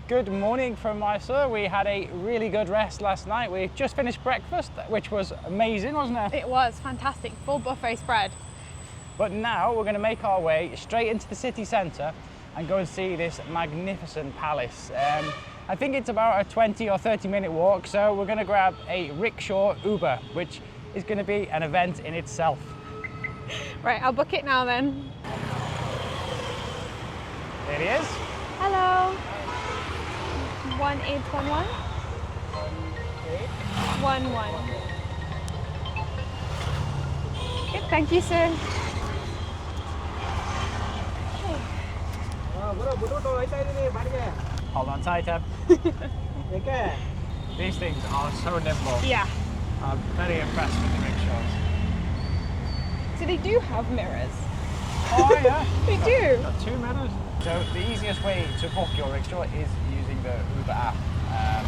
Good morning from Mysore. We had a really good rest last night. We just finished breakfast, which was amazing, wasn't it? It was fantastic, full buffet spread. But now we're going to make our way straight into the city centre and go and see this magnificent palace. I think it's about a 20 or 30 minute walk, so we're going to grab a rickshaw Uber, which is going to be an event in itself. Right, I'll book it now then. There he is. Hello. 1811? 11. Good, thank you, sir. Hold on tighter. These things are so nimble. Yeah. I'm very impressed with the rickshaws. So they do have mirrors. Oh yeah. They do. Got 2 mirrors. So the easiest way to book your rickshaw is using the Uber app.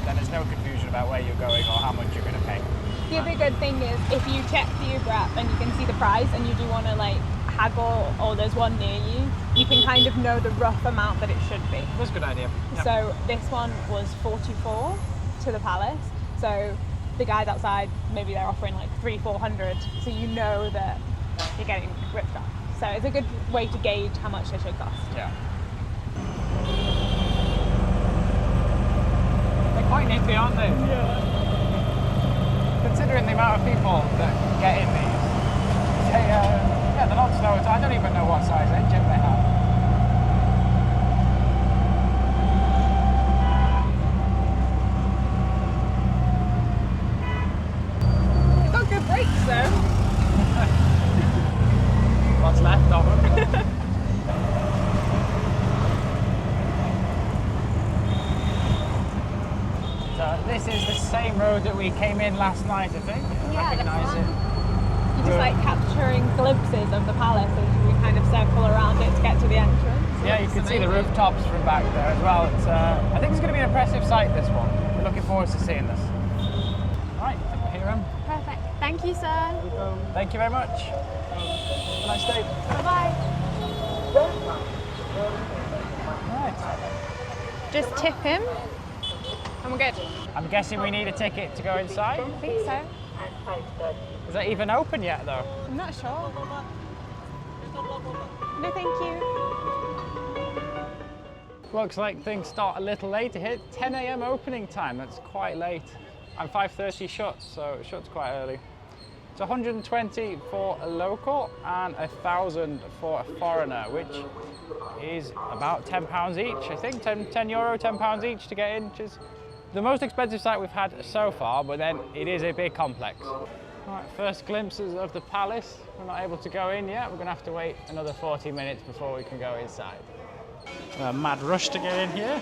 Then there's no confusion about where you're going or how much you're going to pay. The other good thing is if you check the Uber app and you can see the price and you do want to like haggle or there's one near you, you can kind of know the rough amount that it should be. That's a good idea. Yep. So this one was 44 to the palace. So the guys outside, maybe they're offering like 300-400. So you know that you're getting ripped off. So it's a good way to gauge how much they should cost. Yeah. They're quite nippy, aren't they? Yeah. Considering the amount of people that get in these, they're not slow. I don't even know what size engine they have. They've got good brakes though. What's left of them. So this is the same road that we came in last night, I think. Yeah, Recognise it. You're just like capturing glimpses of the palace as we kind of circle around it to get to the entrance. Yeah, you can see the rooftops from back there as well. I think it's going to be an impressive sight, this one. We're looking forward to seeing this. Right, I think we're here. Perfect. Thank you, sir. Thank you very much. Have a nice day. Bye-bye. Right. Just tip him and we're good. I'm guessing we need a ticket to go inside. I think so. Is that even open yet, though? I'm not sure. No, thank you. Looks like things start a little later here. 10 a.m. opening time, that's quite late. And 5:30 shuts, so it shuts quite early. It's 120 for a local and 1,000 for a foreigner, which is about £10 each, I think. €10, £10 each to get in, which is the most expensive site we've had so far, but then it is a big complex. All right, first glimpses of the palace. We're not able to go in yet. We're going to have to wait another 40 minutes before we can go inside. A mad rush to get in here.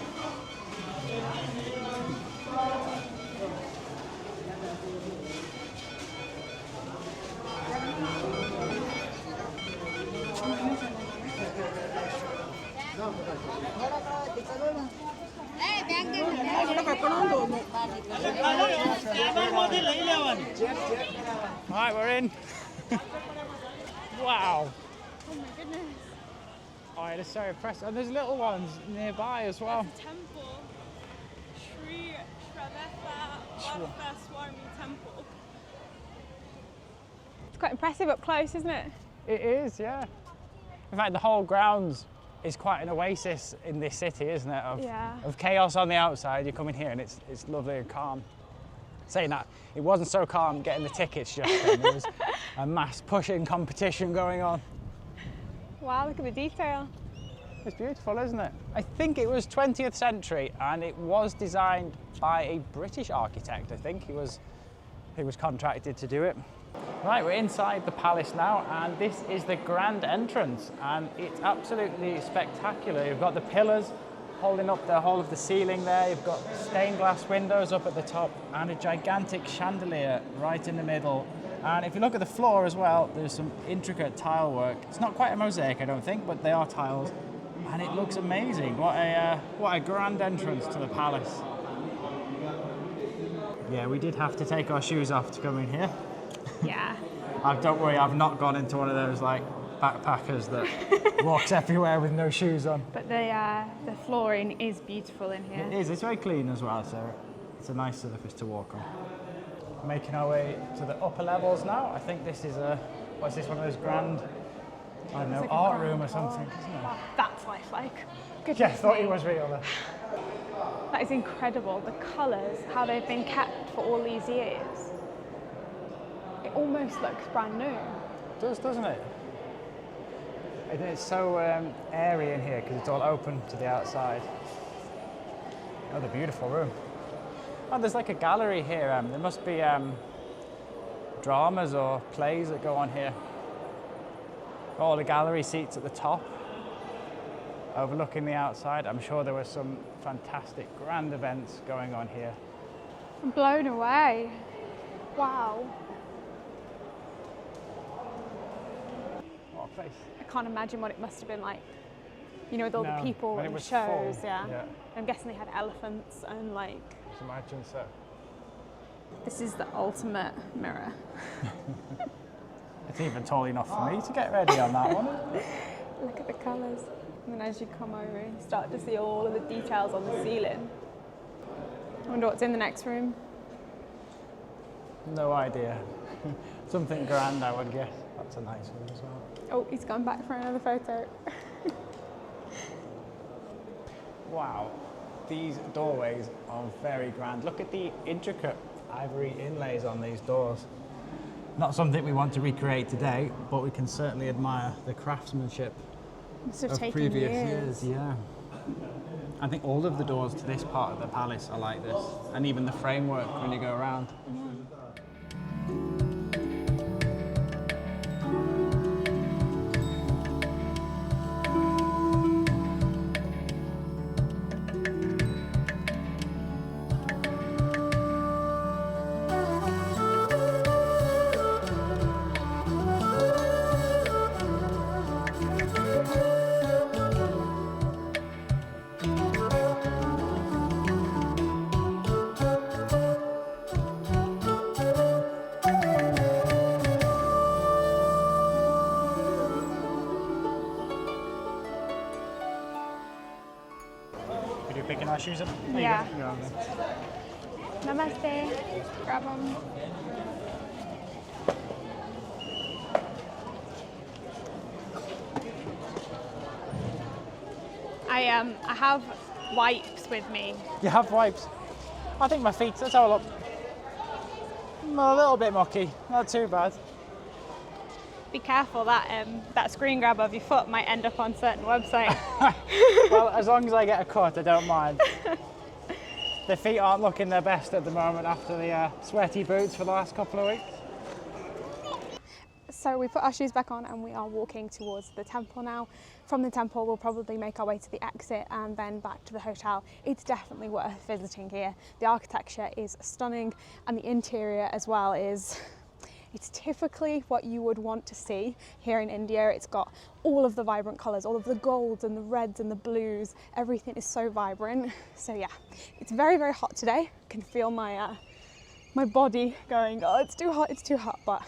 All right, we're in. Wow. Oh my goodness. Oh, it is so impressive. And there's little ones nearby as well. Temple, Sri Swami Temple. It's quite impressive up close, isn't it? It is, yeah. In fact, the whole grounds is quite an oasis in this city, isn't it? Of chaos on the outside. You come in here and it's lovely and calm. Saying that, it wasn't so calm getting the tickets just then. There was a mass pushing competition going on. Wow, look at the detail. It's beautiful, isn't it? I think it was 20th century and it was designed by a British architect, I think. He was contracted to do it. Right, we're inside the palace now and this is the grand entrance and it's absolutely spectacular. You've got the pillars holding up the whole of the ceiling there. You've got stained glass windows up at the top and a gigantic chandelier right in the middle. And if you look at the floor as well, there's some intricate tile work. It's not quite a mosaic, I don't think, but they are tiles. And it looks amazing. What a grand entrance to the palace. Yeah, we did have to take our shoes off to come in here. Yeah. Don't worry, I've not gone into one of those like backpackers that walks everywhere with no shoes on. But the flooring is beautiful in here. It is, it's very clean as well, so it's a nice surface to walk on. Making our way to the upper levels now. I think this is what's this, one of those grand, I don't know, like art room or something, isn't it? Wow, that's lifelike. Goodness Yeah, I thought me. it was real there. That is incredible. The colours, how they've been kept for all these years. It almost looks brand new. It does, doesn't it? And it's so airy in here because it's all open to the outside. Another beautiful room. Oh, there's like a gallery here. There must be dramas or plays that go on here. All the gallery seats at the top, overlooking the outside. I'm sure there were some fantastic grand events going on here. I'm blown away. Wow. What a place. I can't imagine what it must have been like. You know, with all No, the people when it and the was shows, full, yeah. yeah. I'm guessing they had elephants and like. Just imagine so. This is the ultimate mirror. It's even tall enough for me to get ready on that one. Look at the colours. And then as you come over, you start to see all of the details on the ceiling. I wonder what's in the next room. No idea. Something grand, I would guess. That's a nice one as well. Oh, he's gone back for another photo. Wow, these doorways are very grand. Look at the intricate ivory inlays on these doors. Not something we want to recreate today, but we can certainly admire the craftsmanship Must have of taken previous years. years. Yeah. I think all of the doors to this part of the palace are like this, and even the framework when you go around. Are you picking our shoes up? There you Yeah. go. You're on there. Namaste. Grab them. I have wipes with me. You have wipes. I think my feet, let's have a look. A little bit mucky, not too bad. Be careful, that screen grab of your foot might end up on certain websites. Well, as long as I get a cut, I don't mind. The feet aren't looking their best at the moment after the sweaty boots for the last couple of weeks. So we put our shoes back on and we are walking towards the temple now. From the temple, we'll probably make our way to the exit and then back to the hotel. It's definitely worth visiting here. The architecture is stunning and the interior as well is, it's typically what you would want to see here in India. It's got all of the vibrant colours, all of the golds and the reds and the blues. Everything is so vibrant. So yeah, it's very, very hot today. I can feel my body going, oh, it's too hot, but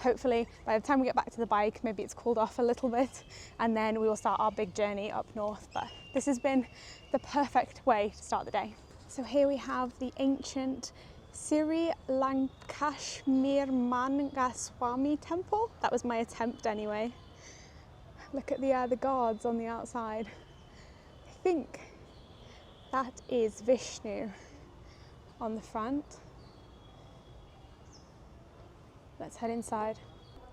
hopefully by the time we get back to the bike, maybe it's cooled off a little bit and then we will start our big journey up north. But this has been the perfect way to start the day. So here we have the ancient Sri Lankashmir Mangaswamy Temple. That was my attempt anyway. Look at the guards on the outside. I think that is Vishnu on the front. Let's head inside.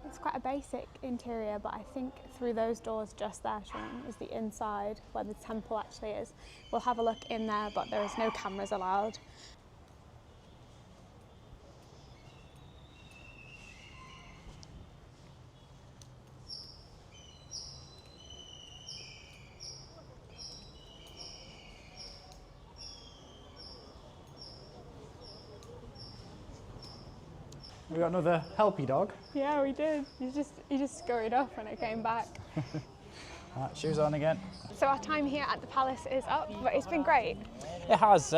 It's quite a basic interior, but I think through those doors just there, Sean, is the inside where the temple actually is. We'll have a look in there, but there is no cameras allowed. We got another helpy dog. Yeah, we did. You just scurried off when it came back. Right, shoes on again. So our time here at the palace is up, but it's been great. It has.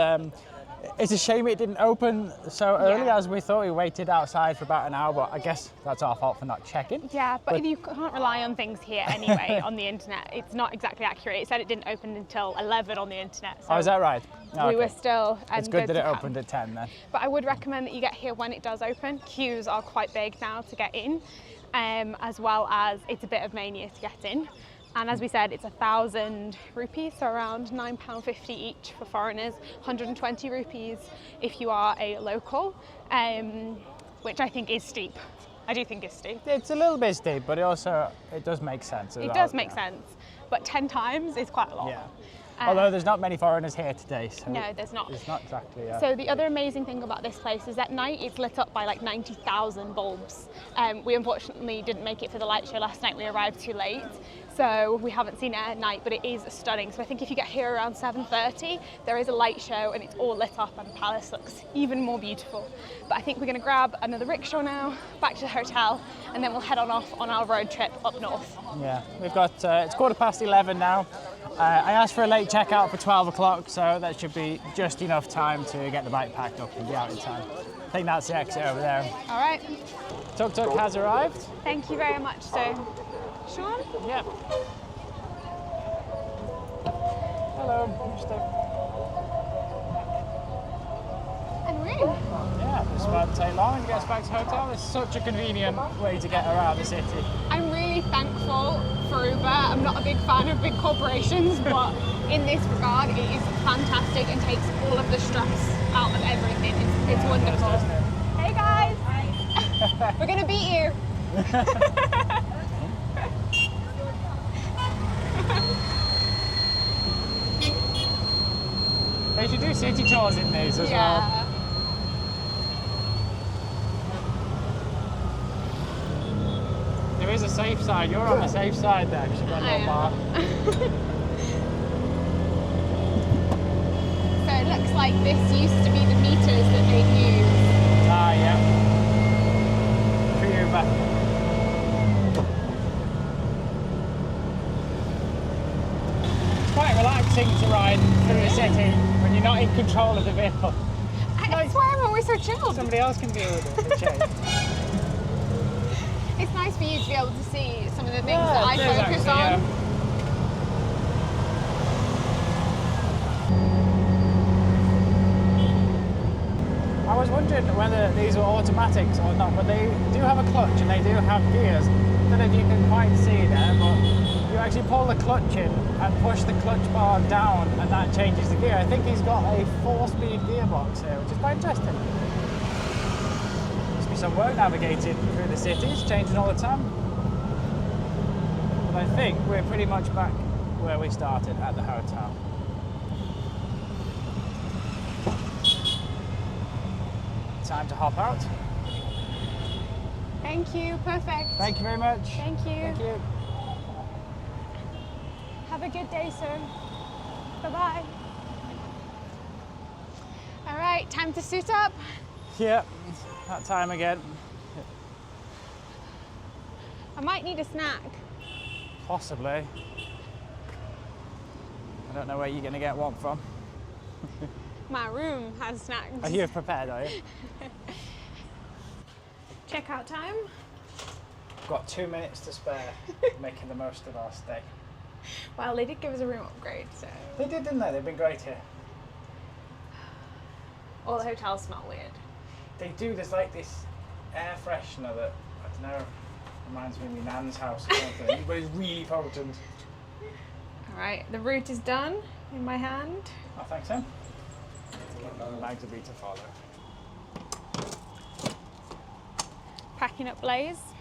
It's a shame it didn't open so early Yeah. as we thought. We waited outside for about an hour, but I guess that's our fault for not checking. Yeah, but you can't rely on things here anyway on the internet. It's not exactly accurate. It said it didn't open until 11 on the internet. So Oh, is that right? Oh, we okay. were still. It's good that to it come. opened at 10 then. But I would recommend that you get here when it does open. Queues are quite big now to get in, as well as it's a bit of mania to get in. And as we said, it's 1,000 rupees, so around £9.50 each for foreigners, 120 rupees if you are a local, which I think is steep. I do think it's steep. It's a little bit steep, but it does make sense. It does make sense, but 10 times is quite a lot. Yeah. Although there's not many foreigners here today, so No, there's not. It's not exactly. So the other amazing thing about this place is at night it's lit up by like 90,000 bulbs. We unfortunately didn't make it for the light show last night. We arrived too late, so we haven't seen it at night, but it is stunning. So I think if you get here around 7:30, there is a light show and it's all lit up and the palace looks even more beautiful. But I think we're going to grab another rickshaw now, back to the hotel, and then we'll head off on our road trip up north. Yeah, we've got, it's 11:15 now. I asked for a late checkout for 12 o'clock, so that should be just enough time to get the bike packed up and be out in time. I think that's the exit over there. All right. Tuk-tuk has arrived. Thank you very much. So, Sean? Yep. Hello, Mr. And room. Yeah, this won't take long to get us back to the hotel. It's such a convenient way to get around the city. I'm really thankful for Uber. I'm not a big fan of big corporations, but in this regard, it is fantastic and takes all of the stress out of everything. It's wonderful. Hey guys! Hi. We're gonna beat you. They should do city tours in these as well. There is a safe side. You're on the safe side there because you've got a little bar. So it looks like this used to be the meters that they'd use. Ah, yeah. For Uber. It's quite relaxing to ride through the city when you're not in control of the vehicle. I swear I'm always so chilled. Somebody else can deal with it. The change. It's nice for you to be able to see some of the things Yeah, that I it is focus actually, on. yeah. I was wondering whether these were automatics or not, but they do have a clutch and they do have gears. I don't know if you can quite see there, but you actually pull the clutch in and push the clutch bar down and that changes the gear. I think he's got a 4-speed gearbox here, which is quite interesting. Must be some work navigating through the city, it's changing all the time. But I think we're pretty much back where we started at the hotel. Time to hop out. Thank you, perfect. Thank you very much. Thank you. Thank you. Have a good day, sir. Bye-bye. All right, time to suit up. Yeah, that time again. I might need a snack. Possibly. I don't know where you're going to get one from. My room has snacks. Are you prepared, are you? Checkout time. Got 2 minutes to spare, making the most of our stay. Well, they did give us a room upgrade, so. They did, didn't they? They've been great here. All the hotels smell weird. They do, there's like this air freshener that, I don't know, reminds me of my nan's house or something, but it's really potent. All right, the route is done in my hand. Oh, thanks, Em. Bags will be to follow. Packing up Blaze.